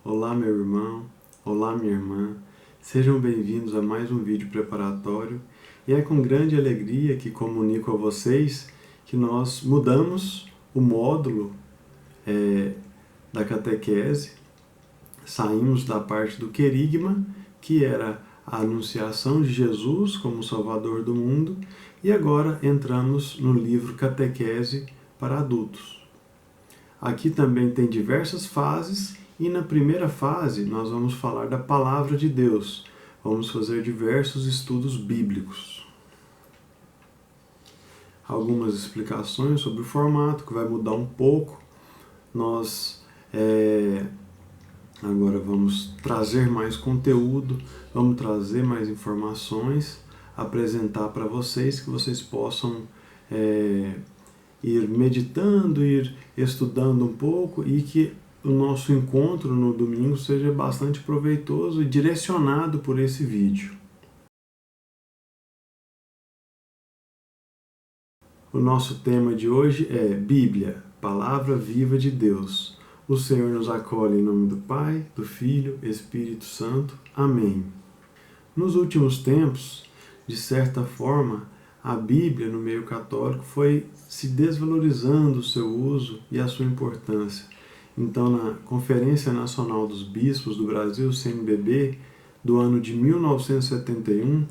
Olá, meu irmão, olá, minha irmã, sejam bem-vindos a mais um vídeo preparatório e é com grande alegria que comunico a vocês que nós mudamos o módulo da catequese, saímos da parte do querigma, que era a anunciação de Jesus como Salvador do mundo, e agora entramos no livro Catequese para Adultos. Aqui também tem diversas fases e na primeira fase nós vamos falar da Palavra de Deus. Vamos fazer diversos estudos bíblicos. Algumas explicações sobre o formato, que vai mudar um pouco. Nós agora vamos trazer mais conteúdo, vamos trazer mais informações, apresentar para vocês, que vocês possam ir meditando, ir estudando um pouco e que o nosso encontro no domingo seja bastante proveitoso e direcionado por esse vídeo. O nosso tema de hoje é Bíblia, Palavra Viva de Deus. O Senhor nos acolhe em nome do Pai, do Filho, Espírito Santo. Amém. Nos últimos tempos, de certa forma, a Bíblia no meio católico foi se desvalorizando o seu uso e a sua importância. Então, na Conferência Nacional dos Bispos do Brasil, CNBB, do ano de 1971,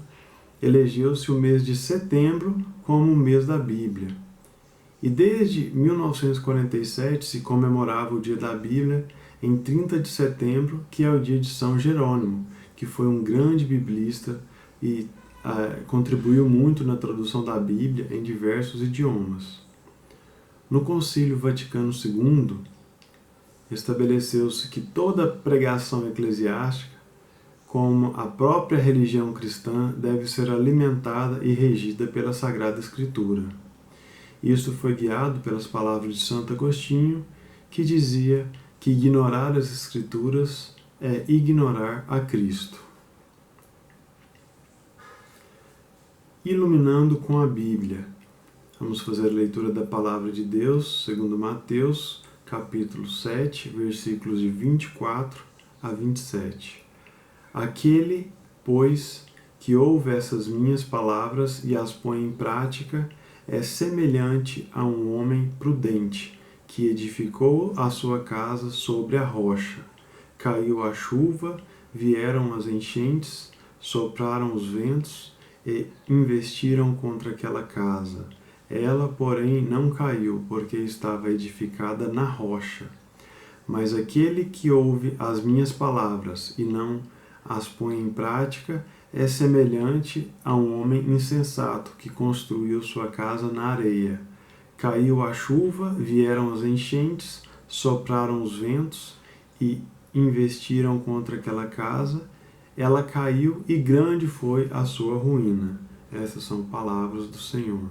elegeu-se o mês de setembro como o mês da Bíblia. E desde 1947 se comemorava o Dia da Bíblia em 30 de setembro, que é o dia de São Jerônimo, que foi um grande biblista e contribuiu muito na tradução da Bíblia em diversos idiomas. No Concílio Vaticano II, estabeleceu-se que toda pregação eclesiástica, como a própria religião cristã, deve ser alimentada e regida pela Sagrada Escritura. Isso foi guiado pelas palavras de Santo Agostinho, que dizia que ignorar as Escrituras é ignorar a Cristo. Iluminando com a Bíblia. Vamos fazer a leitura da Palavra de Deus, segundo Mateus, capítulo 7, versículos de 24 a 27. Aquele, pois, que ouve essas minhas palavras e as põe em prática, é semelhante a um homem prudente, que edificou a sua casa sobre a rocha. Caiu a chuva, vieram as enchentes, sopraram os ventos e investiram contra aquela casa. Ela, porém, não caiu, porque estava edificada na rocha. Mas aquele que ouve as minhas palavras e não as põe em prática é semelhante a um homem insensato que construiu sua casa na areia. Caiu a chuva, vieram as enchentes, sopraram os ventos e investiram contra aquela casa. Ela caiu e grande foi a sua ruína. Essas são palavras do Senhor.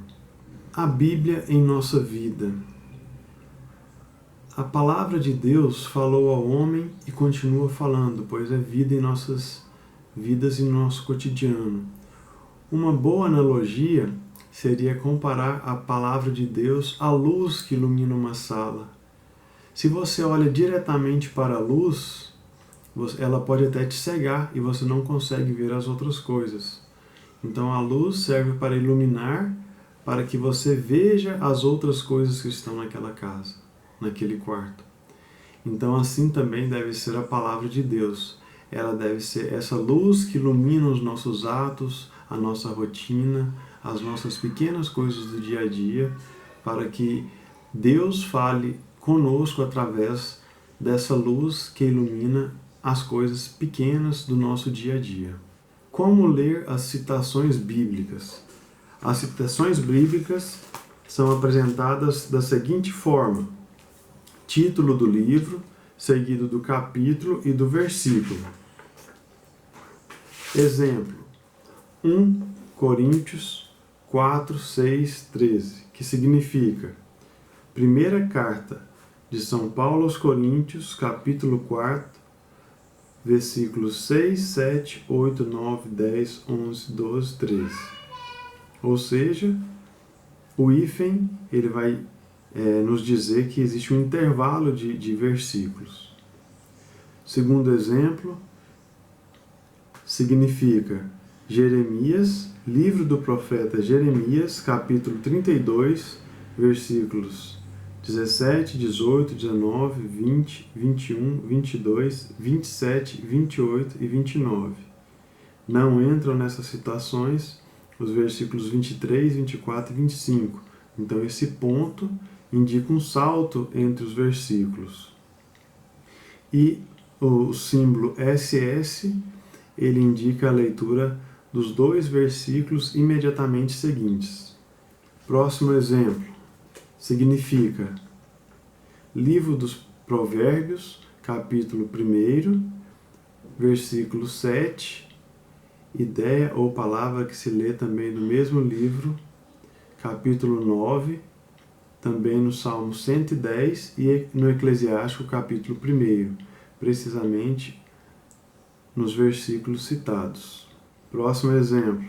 A Bíblia em nossa vida. A palavra de Deus falou ao homem e continua falando, pois é vida em nossas vidas e no nosso cotidiano. Uma boa analogia seria comparar a palavra de Deus à luz que ilumina uma sala. Se você olha diretamente para a luz, ela pode até te cegar e você não consegue ver as outras coisas. Então a luz serve para iluminar, para que você veja as outras coisas que estão naquela casa, naquele quarto. Então assim também deve ser a palavra de Deus. Ela deve ser essa luz que ilumina os nossos atos, a nossa rotina, as nossas pequenas coisas do dia a dia, para que Deus fale conosco através dessa luz que ilumina as coisas pequenas do nosso dia a dia. Como ler as citações bíblicas? As citações bíblicas são apresentadas da seguinte forma: título do livro, seguido do capítulo e do versículo. Exemplo: 1 Coríntios 4, 6, 13, que significa Primeira Carta de São Paulo aos Coríntios, capítulo 4, versículos 6, 7, 8, 9, 10, 11, 12, 13. Ou seja, o hífen ele vai nos dizer que existe um intervalo de versículos. Segundo exemplo, significa Jeremias, livro do profeta Jeremias, capítulo 32, versículos 17, 18, 19, 20, 21, 22, 27, 28 e 29. Não entram nessas citações os versículos 23, 24 e 25. Então esse ponto indica um salto entre os versículos. E o símbolo SS, ele indica a leitura dos dois versículos imediatamente seguintes. Próximo exemplo, significa Livro dos Provérbios, capítulo 1, versículo 7, ideia ou palavra que se lê também no mesmo livro, capítulo 9, também no Salmo 110 e no Eclesiástico, capítulo 1, precisamente nos versículos citados. Próximo exemplo,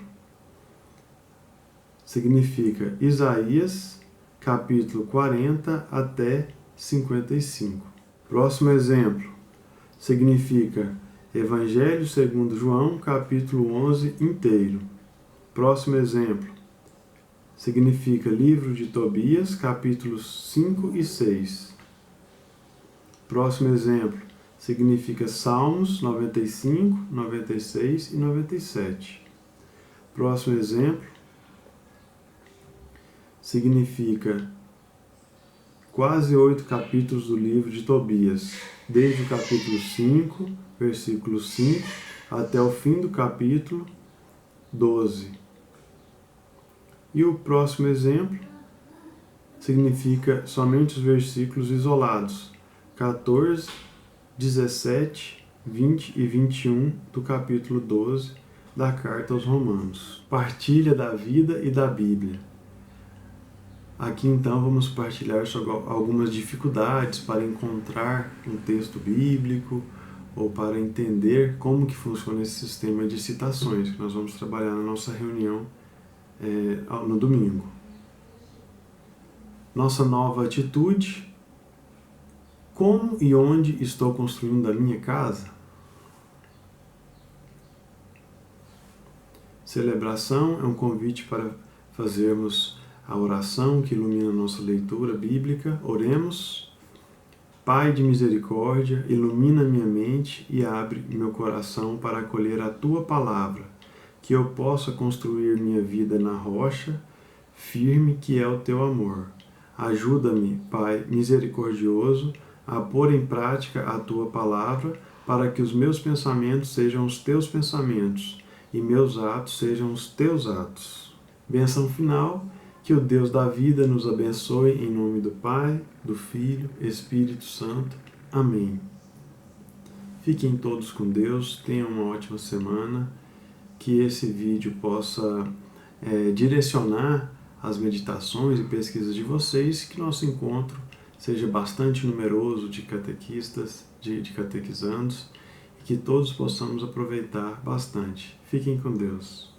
significa Isaías, capítulo 40 até 55. Próximo exemplo, significa Evangelho segundo João, capítulo 11 inteiro. Próximo exemplo, significa Livro de Tobias, capítulos 5 e 6. Próximo exemplo, significa Salmos 95, 96 e 97. Próximo exemplo, significa quase 8 capítulos do livro de Tobias, desde o capítulo 5, versículo 5, até o fim do capítulo 12. E o próximo exemplo significa somente os versículos isolados, 14, 17, 20 e 21 do capítulo 12 da Carta aos Romanos. Partilha da vida e da Bíblia. Aqui então vamos partilhar sobre algumas dificuldades para encontrar um texto bíblico ou para entender como que funciona esse sistema de citações que nós vamos trabalhar na nossa reunião no domingo. Nossa nova atitude: como e onde estou construindo a minha casa? Celebração é um convite para fazermos a oração que ilumina a nossa leitura bíblica. Oremos. Pai de misericórdia, ilumina minha mente e abre meu coração para acolher a Tua palavra, que eu possa construir minha vida na rocha firme que é o Teu amor. Ajuda-me, Pai misericordioso, a pôr em prática a Tua palavra, para que os meus pensamentos sejam os Teus pensamentos e meus atos sejam os Teus atos. Bênção final. Que o Deus da vida nos abençoe em nome do Pai, do Filho, Espírito Santo. Amém. Fiquem todos com Deus, tenham uma ótima semana, que esse vídeo possa direcionar as meditações e pesquisas de vocês, que nosso encontro seja bastante numeroso de catequistas, de catequizandos, e que todos possamos aproveitar bastante. Fiquem com Deus.